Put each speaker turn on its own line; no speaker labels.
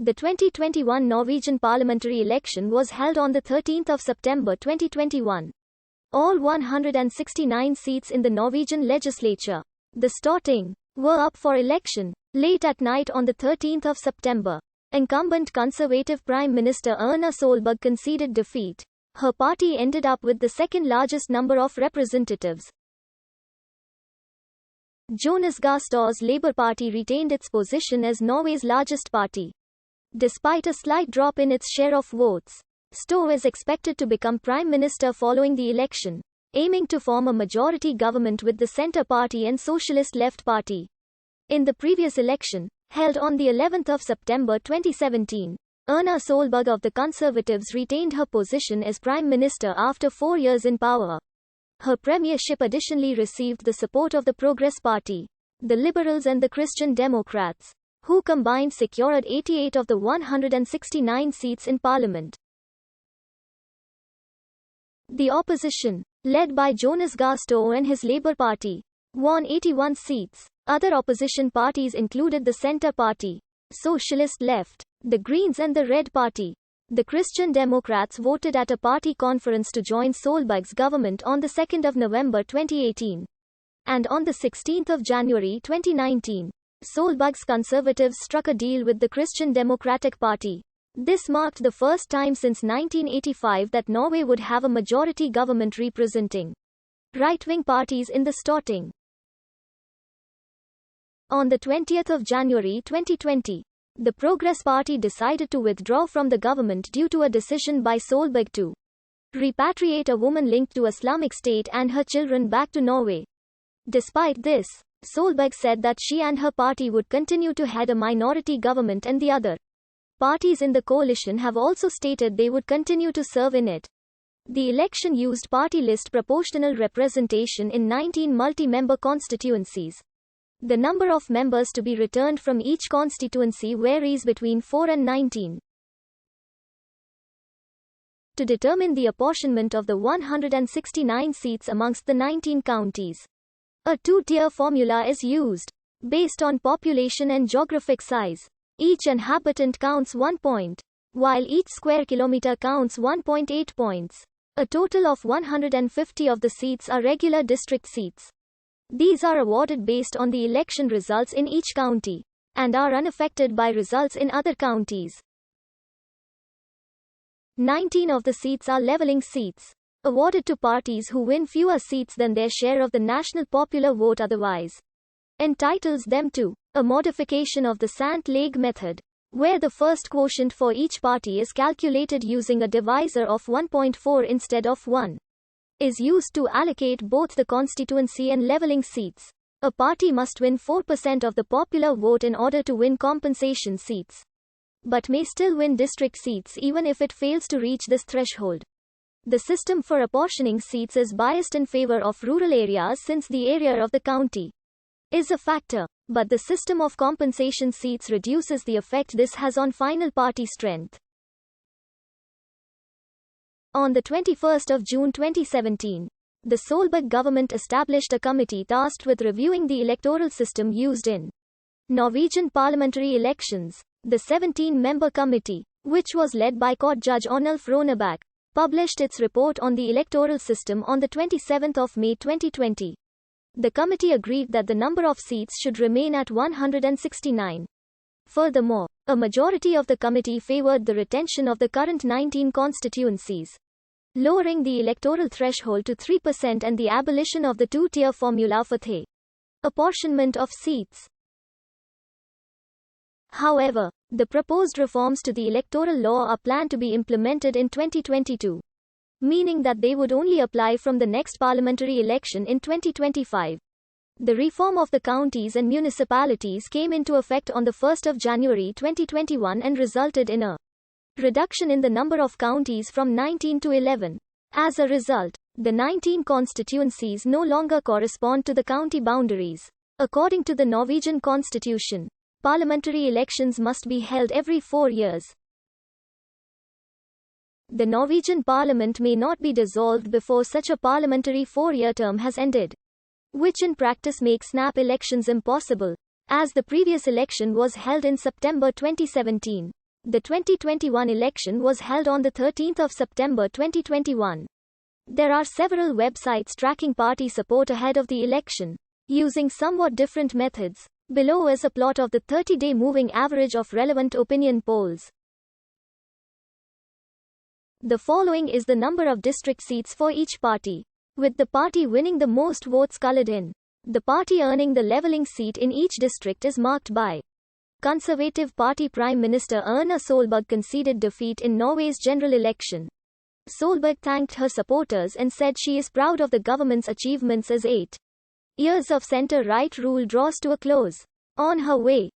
The 2021 Norwegian parliamentary election was held on 13 September 2021. All 169 seats in the Norwegian legislature, the Storting, were up for election. Late at night on 13 September, incumbent Conservative Prime Minister Erna Solberg conceded defeat. Her party ended up with the second largest number of representatives. Jonas Gahr Store's Labour Party retained its position as Norway's largest party. Despite a slight drop in its share of votes, Store is expected to become Prime Minister following the election, aiming to form a majority government with the Centre Party and Socialist Left Party. In the previous election, held on the 11th of September 2017, Erna Solberg of the Conservatives retained her position as Prime Minister after 4 years in power. Her premiership additionally received the support of the Progress Party, the Liberals and the Christian Democrats, who combined secured 88 of the 169 seats in parliament. The opposition, led by Jonas Gahr Store and his Labour Party, won 81 seats. Other opposition parties included the Centre Party, Socialist Left, the Greens and the Red Party. The Christian Democrats voted at a party conference to join Solberg's government on 2 November 2018. And on 16 January 2019, Solberg's Conservatives struck a deal with the Christian Democratic Party. This marked the first time since 1985 that Norway would have a majority government representing right-wing parties in the Storting. On 20 January 2020, the Progress Party decided to withdraw from the government due to a decision by Solberg to repatriate a woman linked to Islamic State and her children back to Norway. Despite this, Solberg said that she and her party would continue to head a minority government and the other parties in the coalition have also stated they would continue to serve in it. The election used party list proportional representation in 19 multi-member constituencies. The number of members to be returned from each constituency varies between 4 and 19. To determine the apportionment of the 169 seats amongst the 19 counties, a two-tier formula is used. Based on population and geographic size, each inhabitant counts 1 point, while each square kilometer counts 1.8 points. A total of 150 of the seats are regular district seats. These are awarded based on the election results in each county, and are unaffected by results in other counties. 19 of the seats are levelling seats, awarded to parties who win fewer seats than their share of the national popular vote otherwise entitles them to. A modification of the Sant-Lag method, where the first quotient for each party is calculated using a divisor of 1.4 instead of 1, is used to allocate both the constituency and levelling seats. A party must win 4% of the popular vote in order to win compensation seats, but may still win district seats even if it fails to reach this threshold. The system for apportioning seats is biased in favor of rural areas since the area of the county is a factor, but the system of compensation seats reduces the effect this has on final party strength. On 21 June 2017, the Solberg government established a committee tasked with reviewing the electoral system used in Norwegian parliamentary elections. The 17-member committee, which was led by Court Judge Onulf Ronebakk, published its report on the electoral system on 27 May 2020. The committee agreed that the number of seats should remain at 169. Furthermore, a majority of the committee favored the retention of the current 19 constituencies, lowering the electoral threshold to 3% and the abolition of the two-tier formula for the apportionment of seats. However, the proposed reforms to the electoral law are planned to be implemented in 2022, meaning that they would only apply from the next parliamentary election in 2025. The reform of the counties and municipalities came into effect on 1 January 2021 and resulted in a reduction in the number of counties from 19 to 11. As a result, the 19 constituencies no longer correspond to the county boundaries. According to the Norwegian constitution, parliamentary elections must be held every 4 years. The Norwegian parliament may not be dissolved before such a parliamentary 4-year term has ended, which in practice makes snap elections impossible, as the previous election was held in September 2017. The 2021 election was held on the 13th of September 2021. There are several websites tracking party support ahead of the election, using somewhat different methods. Below is a plot of the 30-day moving average of relevant opinion polls. The following is the number of district seats for each party, with the party winning the most votes colored in. The party earning the leveling seat in each district is marked by. Conservative Party Prime Minister Erna Solberg conceded defeat in Norway's general election. Solberg thanked her supporters and said she is proud of the government's achievements as 8 years of centre-right rule draws to a close. On her way,